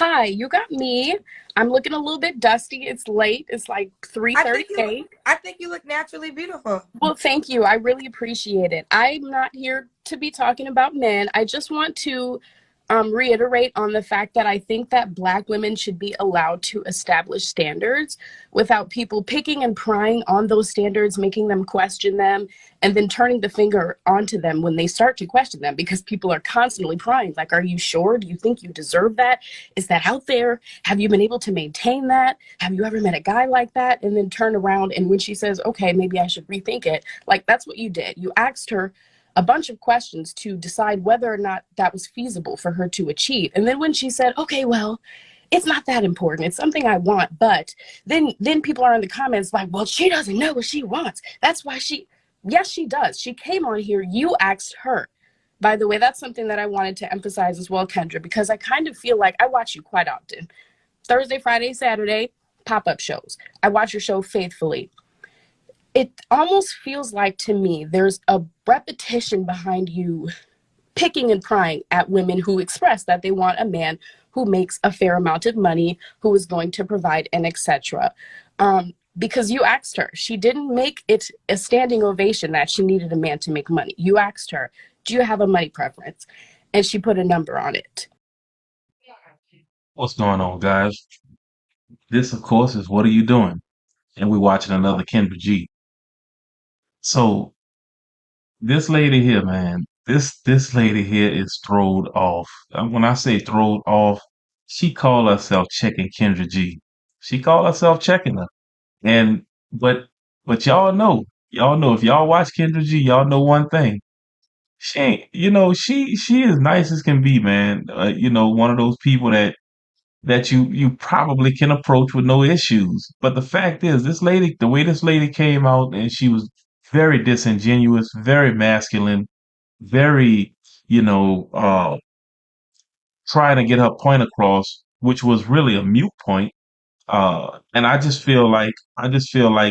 Hi, you got me. I'm looking a little bit dusty. It's late. It's like I think you 3:38. I think you look naturally beautiful. Well, thank you. I really appreciate it. I'm not here to be talking about men. I just want to reiterate on the fact that I think that Black women should be allowed to establish standards without people picking and prying on those standards, making them question them, and then turning the finger onto them when they start to question them because people are constantly prying. Like, are you sure? Do you think you deserve that? Is that out there? Have you been able to maintain that? Have you ever met a guy like that? And then turn around, and when she says, okay, maybe I should rethink it, like that's what you did. You asked her a bunch of questions to decide whether or not that was feasible for her to achieve. And then when she said, okay, well, it's not that important. It's something I want. But then people are in the comments like, well, she doesn't know what she wants. That's why yes, she does. She came on here. You asked her. By the way, that's something that I wanted to emphasize as well, Kendra, because I kind of feel like I watch you quite often. Thursday, Friday, Saturday, pop-up shows. I watch your show faithfully. It almost feels like to me there's a repetition behind you picking and prying at women who express that they want a man who makes a fair amount of money, who is going to provide, and etc. Because you asked her, she didn't make it a standing ovation that she needed a man to make money. You asked her, do you have a money preference? And she put a number on it. What's going on, guys? This, of course, is What Are You Doing? And we're watching another Kendra G. So, this lady here, man, this lady here is throwed off. When I say throwed off, she called herself checking Kendra G. She called herself checking her. And, but, but y'all know, if y'all watch Kendra G, y'all know one thing. She ain't, she is nice as can be, man. One of those people that you probably can approach with no issues. But the fact is, the way this lady came out, and she was very disingenuous, very masculine, very, you know, uh, trying to get her point across, which was really a mute point. And I just feel like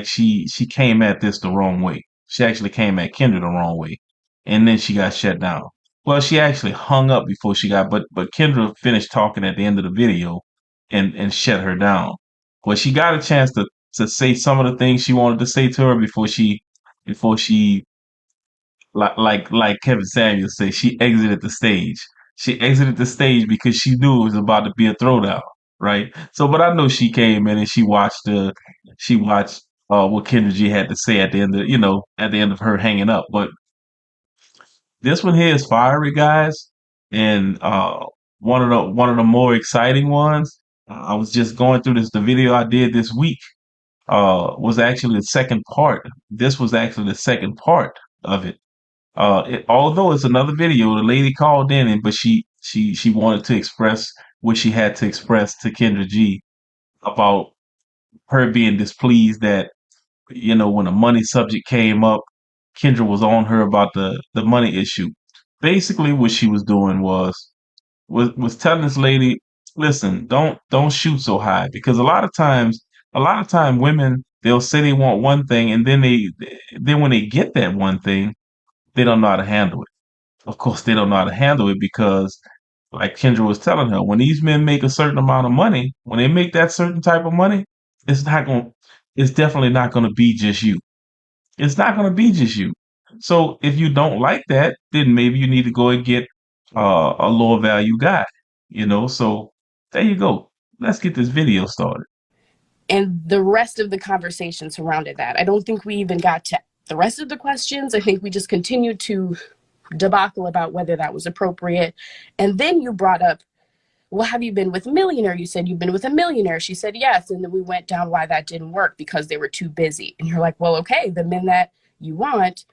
she came at this the wrong way. She actually came at Kendra the wrong way, and then she got shut down. Well, she actually hung up before but Kendra finished talking at the end of the video, and shut her down. Well, she got a chance to say some of the things she wanted to say to her before she like Kevin Samuels say, she exited the stage. She exited the stage because she knew it was about to be a throwdown, right? So, but I know she came in and she watched what Kendra G had to say at the end of her hanging up. But this one here is fiery, guys, and one of the more exciting ones. I was just going through the video I did this week. Was actually the second part. This was actually the second part of it. Although it's another video, the lady called in, but she wanted to express what she had to express to Kendra G about her being displeased that when the money subject came up, Kendra was on her about the money issue. Basically, what she was doing was telling this lady, listen, don't shoot so high, because a lot of time women, they'll say they want one thing, and then when they get that one thing, they don't know how to handle it. Of course, they don't know how to handle it because, like Kendra was telling her, when these men make a certain amount of money, when they make that certain type of money, it's not going, it's definitely not going to be just you. It's not going to be just you. So if you don't like that, then maybe you need to go and get a lower value guy. So there you go. Let's get this video started. And the rest of the conversation surrounded that. I don't think we even got to the rest of the questions. I think we just continued to debacle about whether that was appropriate. And then you brought up, well, have you been with a millionaire? You said you've been with a millionaire. She said yes. And then we went down why that didn't work because they were too busy. And you're like, well, okay, the men that you want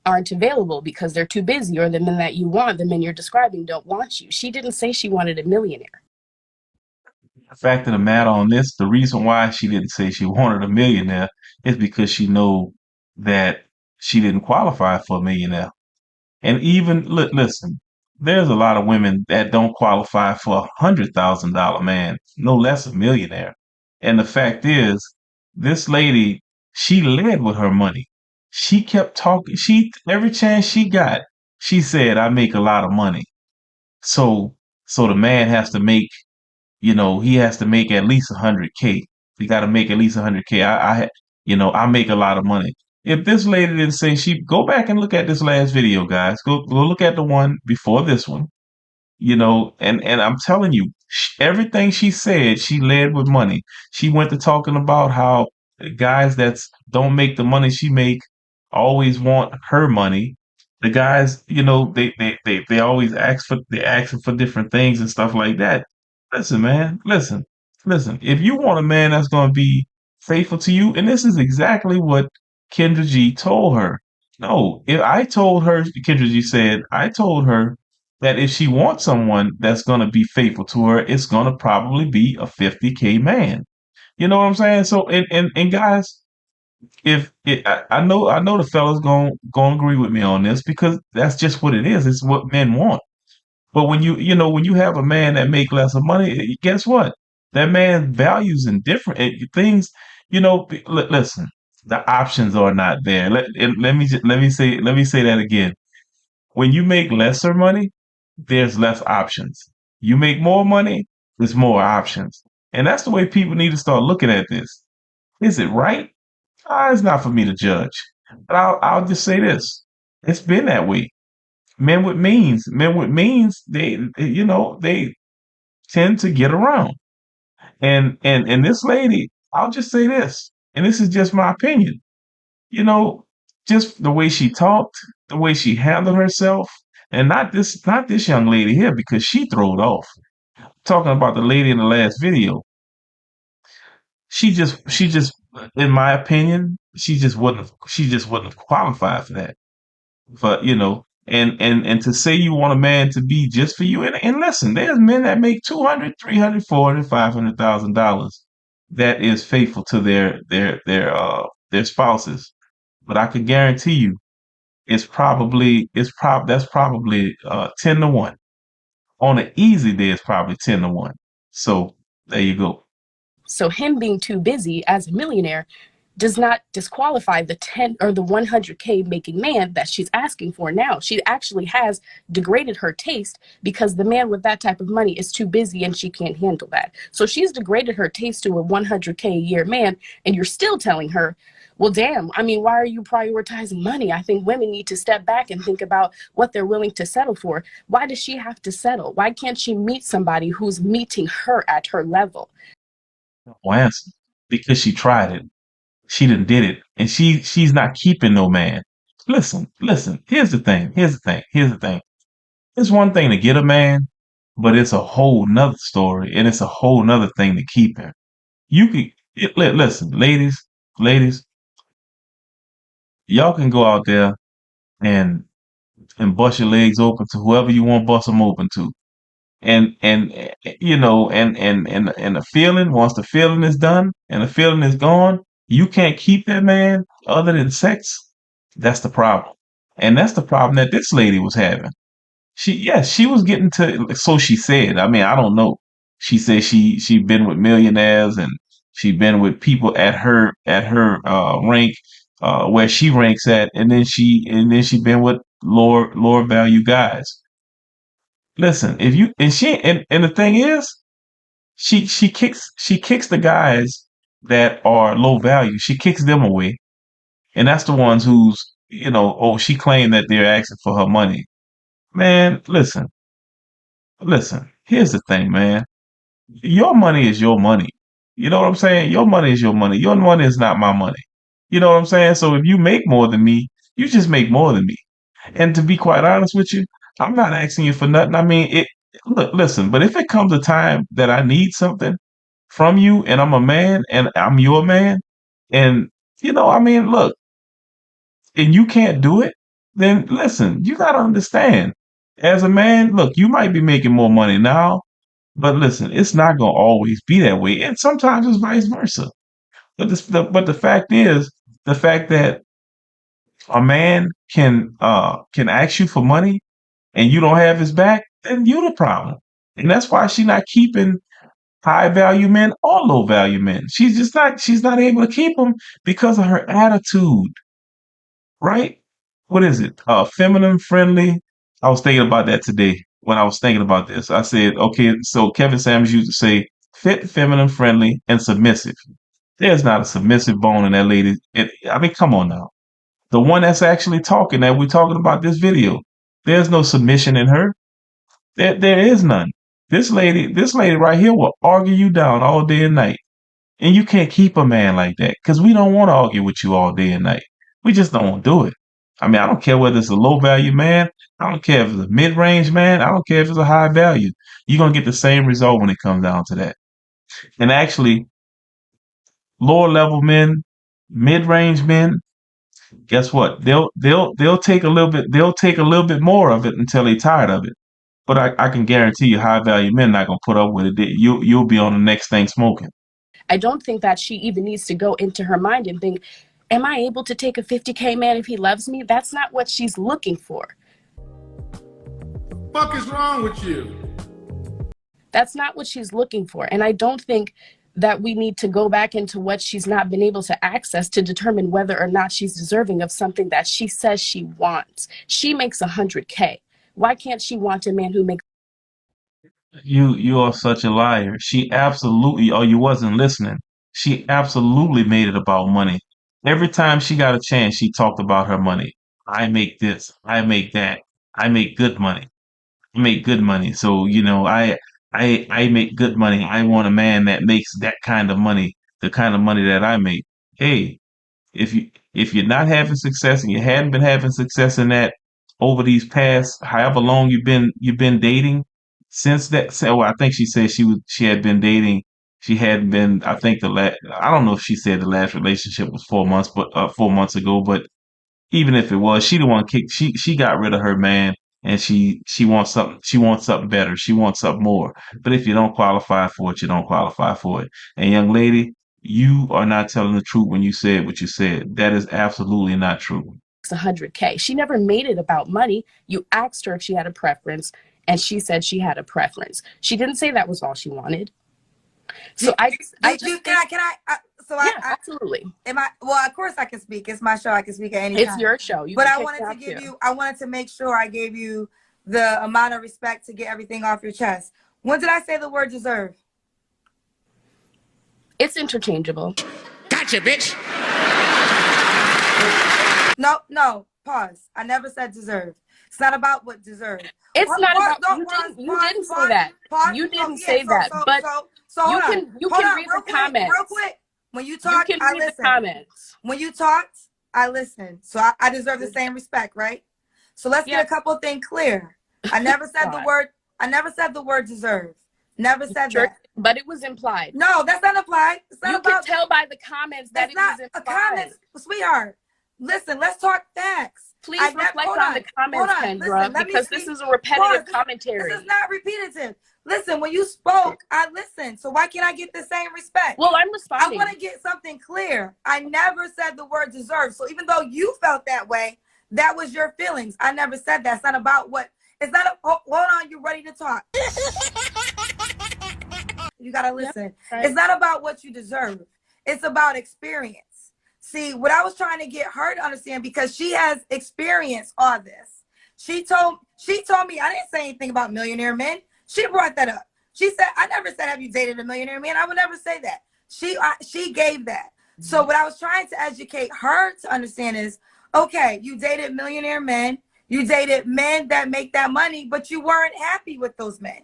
aren't available because they're too busy, or the men that you want, the men you're describing, don't want you. She didn't say she wanted a millionaire. The fact of the matter on this, the reason why she didn't say she wanted a millionaire is because she know that she didn't qualify for a millionaire. And even listen, there's a lot of women that don't qualify for $100,000 man, no less a millionaire. And the fact is, this lady, she led with her money. She kept talking. She every chance she got, she said, "I make a lot of money." So, so the man has to make, he has to make at least 100K. He got to make at least 100K. I make a lot of money. If this lady didn't say go back and look at this last video, guys. Go look at the one before this one. And I'm telling you, everything she said, she led with money. She went to talking about how the guys that don't make the money she make always want her money. The guys, they always asking for different things and stuff like that. Listen, man, listen. If you want a man that's going to be faithful to you, and this is exactly what Kendra G told her. No, if I told her, Kendra G said, I told her that if she wants someone that's going to be faithful to her, it's going to probably be a 50K man. You know what I'm saying? So, and guys, if it, I know the fellas going to agree with me on this because that's just what it is. It's what men want. But when you have a man that make less of money, guess what? That man values in different things. Listen, the options are not there. Let me say that again. When you make lesser money, there's less options. You make more money, there's more options. And that's the way people need to start looking at this. Is it right? It's not for me to judge. But I'll just say this. It's been that way. Men with means, they tend to get around. And this lady, I'll just say this, and this is just my opinion. You know, just the way she talked, the way she handled herself, and not this young lady here because she throwed off. Talking about the lady in the last video, she just, in my opinion, she just wasn't qualified for that. But and to say you want a man to be just for you, and listen, there's men that make 200, 300, 400, $500,000 that is faithful to their spouses. But I can guarantee you that's probably 10 to 1. On an easy day, it's probably 10 to 1. So there you go. So him being too busy as a millionaire does not disqualify the 10 or the 100K making man that she's asking for now. She actually has degraded her taste because the man with that type of money is too busy and she can't handle that. So she's degraded her taste to a 100K a year man, and you're still telling her, well, damn, I mean, why are you prioritizing money? I think women need to step back and think about what they're willing to settle for. Why does she have to settle? Why can't she meet somebody who's meeting her at her level? No answer because she tried it. She done did it, and she's not keeping no man. Listen. Here's the thing. It's one thing to get a man, but it's a whole nother story, and it's a whole nother thing to keep him. You can listen, ladies, y'all can go out there and bust your legs open to whoever you want to bust them open to. And the feeling, once the feeling is done and the feeling is gone, you can't keep that man other than sex. That's the problem. And that's the problem that this lady was having. Yes, she was getting to, so she said. I mean, I don't know. She said she been with millionaires and she been with people at her rank, where she ranks at, and then she been with lower value guys. Listen, if you and she and the thing is, she kicks the guys that are low value. She kicks them away, and that's the ones oh, she claimed that they're asking for her money. Man, listen. Here's the thing, man. Your money is your money. You know what I'm saying? Your money is your money. Your money is not my money. You know what I'm saying? So if you make more than me, you just make more than me. And to be quite honest with you, I'm not asking you for nothing. I mean, listen, but if it comes a time that I need something from you and I'm a man and I'm your man, and I mean, look, and you can't do it, then listen, you got to understand. As a man, look, you might be making more money now, but listen, it's not going to always be that way. And sometimes it's vice versa. But the fact is, the fact that a man can ask you for money and you don't have his back, then you the problem. And that's why she's not keeping high value men or low value men. She's not able to keep them because of her attitude, right? What is it? Feminine friendly. I was thinking about that today when I was thinking about this. I said, okay, so Kevin Samuels used to say, fit, feminine, friendly, and submissive. There's not a submissive bone in that lady. I mean, come on now. The one that's actually talking, that we're talking about this video, there's no submission in her. There is none. This lady right here will argue you down all day and night. And you can't keep a man like that because we don't want to argue with you all day and night. We just don't want to do it. I mean, I don't care whether it's a low value man. I don't care if it's a mid range man. I don't care if it's a high value. You're going to get the same result when it comes down to that. And actually, lower level men, mid range men, guess what? They'll take a little bit. They'll take a little bit more of it until they're tired of it. But I can guarantee you, high value men not gonna put up with it. You'll be on the next thing smoking. I don't think that she even needs to go into her mind and think, am I able to take a 50K man if he loves me? That's not what she's looking for. Fuck is wrong with you? That's not what she's looking for. And I don't think that we need to go back into what she's not been able to access to determine whether or not she's deserving of something that she says she wants. She makes 100K. Why can't she want a man who makes? You are such a liar. She absolutely, or you wasn't listening. She absolutely made it about money. Every time she got a chance, she talked about her money. I make this. I make that. I make good money. I make good money. So, I make good money. I want a man that makes that kind of money, the kind of money that I make. Hey, if you're not having success and you hadn't been having success in that over these past however long you've been dating since that, so I think she said she had been dating, she hadn't been, I think I don't know if she said the last relationship was 4 months, but 4 months ago, but even if it was, she the one kicked, she got rid of her man, and she wants something better, she wants something more. But if you don't qualify for it, you don't qualify for it. And young lady, you are not telling the truth when you said what you said. That is absolutely not true. 100K. She never made it about money. You asked her if she had a preference, and she said she had a preference. She didn't say that was all she wanted. So absolutely. Well, of course I can speak. It's my show. I can speak at any time. It's your show. But I wanted to make sure I gave you the amount of respect to get everything off your chest. When did I say the word deserve? It's interchangeable. Gotcha, bitch. No, pause. I never said deserve. It's not about what deserve. It's not about, you didn't say that. You didn't say that, but you can read the comments. Real quick. When you talk, you can read the comments. When you talked, I listened. So I deserve the same respect, right? So let's get a couple of things clear. I never said the word deserve. Never said that. But it was implied. No, that's not implied. You can tell by the comments that it was implied. Comments, sweetheart. Listen, let's talk facts. Please reflect on the comments, Kendra, because this is a repetitive commentary. This is not repetitive. Listen, when you spoke, I listened. So why can't I get the same respect? Well, I'm responding. I want to get something clear. I never said the word deserve. So even though you felt that way, that was your feelings. I never said that. It's not about what. It's not. Hold on. You ready to talk? You got to listen. Yep, right. It's not about what you deserve. It's about experience. See, what I was trying to get her to understand, because she has experienced all this. She told me, I didn't say anything about millionaire men. She brought that up. She said, I never said, have you dated a millionaire man? I would never say that. She gave that. So what I was trying to educate her to understand is, okay, you dated millionaire men. You dated men that make that money, but you weren't happy with those men.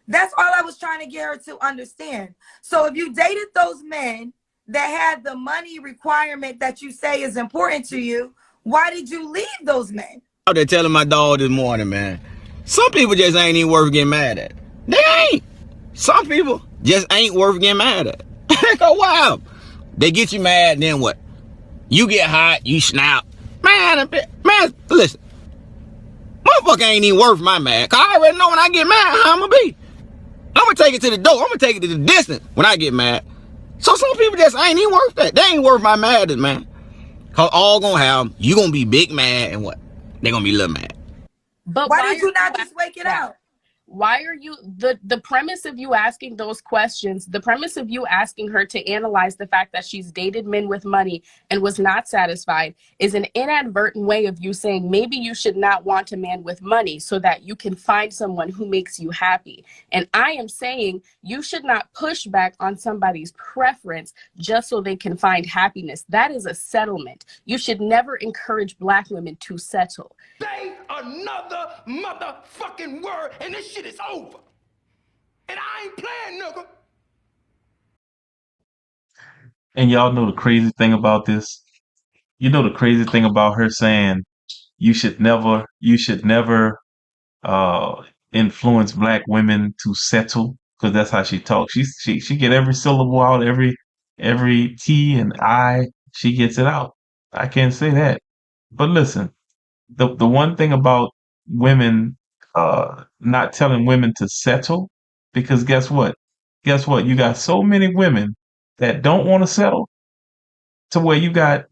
That's all I was trying to get her to understand. So if you dated those men that had the money requirement that you say is important to you, why did you leave those men? Out there telling my dog this morning, man. Some people just ain't even worth getting mad at. They ain't. Some people just ain't worth getting mad at. Go wild. They get you mad, then what? You get hot, you snap. Man, listen. Motherfucker ain't even worth my mad. Cause I already know when I get mad how I'm gonna be. I'm gonna take it to the door. I'm gonna take it to the distance when I get mad. So some people just ain't even worth that. They ain't worth my madness, man. Cause all gonna have, you gonna be big mad and what? They gonna be little mad. But why did you not just wake it out? Why are you the premise of you asking those questions, the premise of you asking her to analyze the fact that she's dated men with money and was not satisfied is an inadvertent way of you saying maybe you should not want a man with money so that you can find someone who makes you happy. And I am saying you should not push back on somebody's preference just so they can find happiness. That is a settlement. You should never encourage Black women to settle. Say another motherfucking word and this shit is over. And I ain't playing, nigga. And y'all know the crazy thing about this? You know the crazy thing about her saying you should never uh influence black women to settle, because that's how she talks. She get every syllable out, every T and I, she gets it out. I can't say that. But listen, the one thing about women not telling women to settle, because guess what? Guess what? You got so many women that don't want to settle, to where you got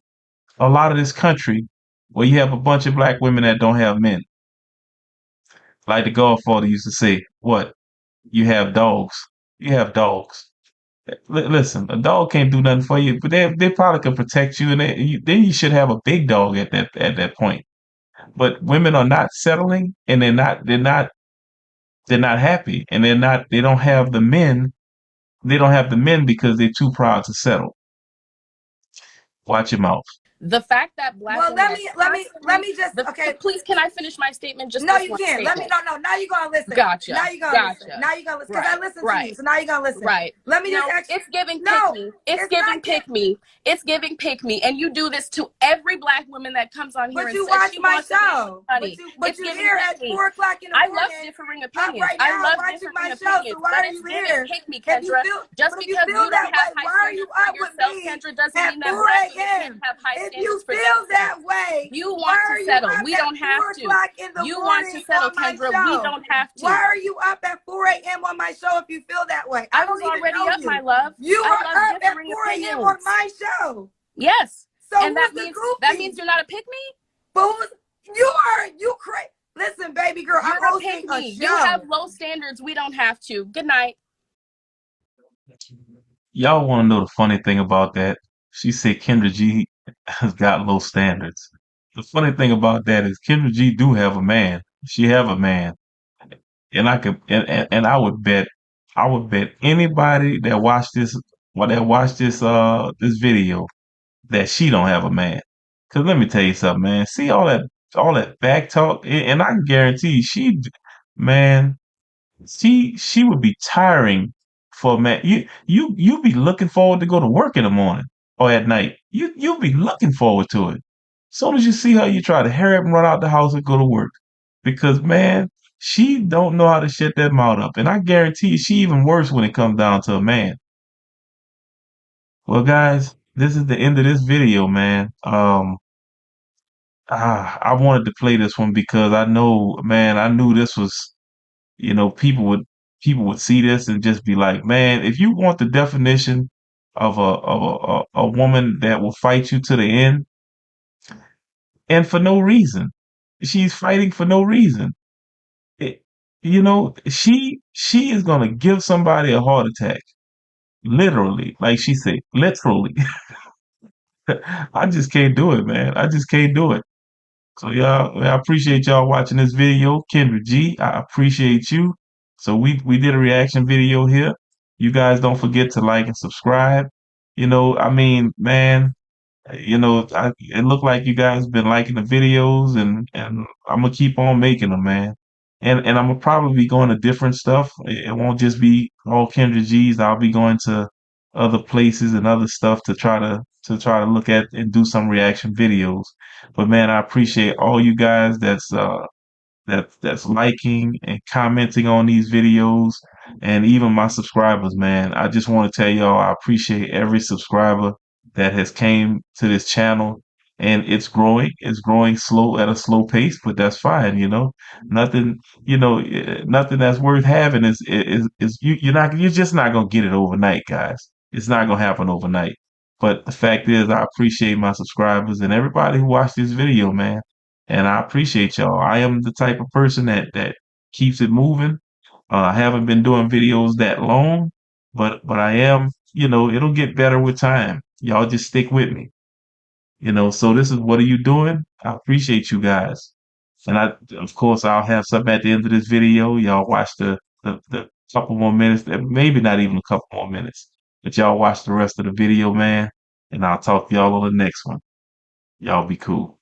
a lot of this country where you have a bunch of black women that don't have men. Like the Godfather used to say, what? You have dogs. You have dogs. Listen, a dog can't do nothing for you, but they probably can protect you, and then you should have a big dog at that point. But women are not settling, and they're not happy, and they don't have the men. They don't have the men because they're too proud to settle. Watch your mouth. The fact that Black Well, women let me just okay. please, can I finish my statement? Just No, this you one can't. statement. No. Now you're gonna listen. Gotcha. Now you're gonna listen. Now you're gonna listen because I Right. listened to Right. you. So now you're gonna listen. Right. Let me just No, ask. it's giving pick No, me. It's it's giving not pick me. It's giving pick me. And you do this to every Black woman that comes on here But and you says watch she my wants a man with show. money. But It's you giving here pick at me. 4 o'clock in the I love morning, differing up opinions. right I now love watching my differing show. So opinions, why but are it's you giving here? pick me, If you Kendra. feel, Just but if you because feel you don't that have way, high why are you standards for up with yourself, me Kendra, doesn't at mean that 4 Black women can't a.m.? have high If you standards for feel that themselves. way, You why want to are you settle. up We at don't have 4 to. o'clock in the You want to morning settle, on my Kendra. We show? don't have Why to. are you up at 4 a.m. on my show if you feel that way? I I was don't even already know up, my you. love. You I are love up at differing 4 a.m. on opinions. my show. Yes. So And who's that the means goofy? you're not a pick me? But you crazy. Listen, baby girl, I'm You're a hosting pick a me. You have show. low standards. We don't have to. Good night. Y'all want to know the funny thing about that? She said Kendra G has got low standards. The funny thing about that is Kendra G do have a man. She have a man, and I would bet anybody that watched this video that she don't have a man. Cause let me tell you something, man. See all that back talk, and I can guarantee man, she would be tiring for a man. You be looking forward to go to work in the morning or at night. You'll be looking forward to it. Soon as you see her, you try to hurry up and run out the house and go to work. Because man, she don't know how to shut that mouth up. And I guarantee you, she even worse when it comes down to a man. Well, guys, this is the end of this video, man. I wanted to play this one because I know, man, I knew this was, people would see this and just be like, man, if you want the definition of a woman that will fight you to the end and for no reason, she's fighting for no reason. It, she is gonna give somebody a heart attack, literally, like she said, literally. I just can't do it, man. I just can't do it. So y'all, I appreciate y'all watching this video. Kendra G, I appreciate you. So we did a reaction video here. You guys don't forget to like and subscribe. I mean, man, it looked like you guys been liking the videos, and I'm gonna keep on making them, man. And I'm gonna probably be going to different stuff. It won't just be all Kendra G's. I'll be going to other places and other stuff to try to look at and do some reaction videos. But man, I appreciate all you guys that's liking and commenting on these videos, and even my subscribers, man. I just want to tell y'all I appreciate every subscriber that has came to this channel, and it's growing slow at a slow pace, but that's fine. Nothing, nothing that's worth having is you're just not gonna get it overnight, guys. It's not gonna happen overnight. But the fact is, I appreciate my subscribers and everybody who watched this video, man. And I appreciate y'all. I am the type of person that keeps it moving. I haven't been doing videos that long, but I am, it'll get better with time. Y'all just stick with me. So this is What Are You Doing? I appreciate you guys. And of course, I'll have something at the end of this video. Y'all watch the couple more minutes, maybe not even a couple more minutes, but y'all watch the rest of the video, man. And I'll talk to y'all on the next one. Y'all be cool.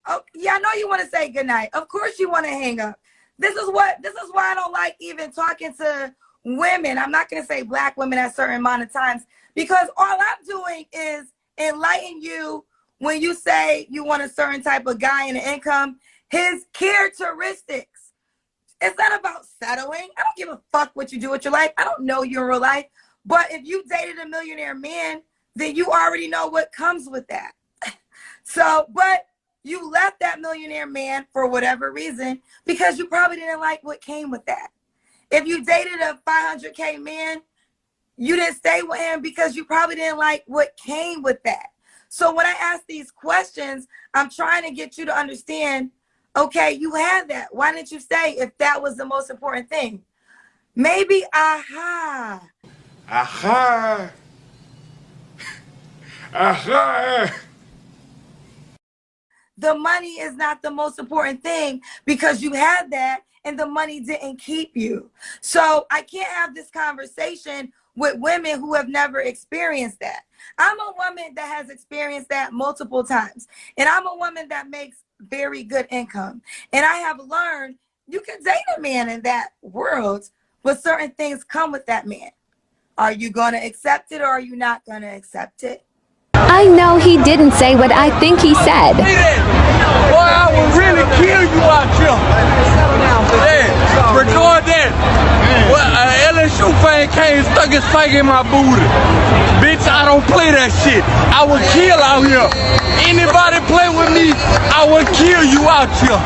Oh, yeah, I know you want to say goodnight. Of course you want to hang up. This is why I don't like even talking to women. I'm not going to say black women at a certain amount of times, because all I'm doing is enlighten you when you say you want a certain type of guy and an income, his characteristics. It's not about settling. I don't give a fuck what you do with your life. I don't know you in real life. But if you dated a millionaire man, then you already know what comes with that. So, but you left that millionaire man for whatever reason, because you probably didn't like what came with that. If you dated a 500K man, you didn't stay with him because you probably didn't like what came with that. So when I ask these questions, I'm trying to get you to understand, okay, you had that. Why didn't you stay if that was the most important thing? Maybe, aha. The money is not the most important thing because you had that and the money didn't keep you. So I can't have this conversation with women who have never experienced that. I'm a woman that has experienced that multiple times. And I'm a woman that makes very good income. And I have learned you can date a man in that world, but certain things come with that man. Are you going to accept it or are you not going to accept it? I know he didn't say what I think he said. Boy, I will really kill you out here. Yeah, record that. Well, an LSU fan came and stuck his finger in my booty. Bitch, I don't play that shit. I will kill out here. Anybody play with me, I will kill you out here.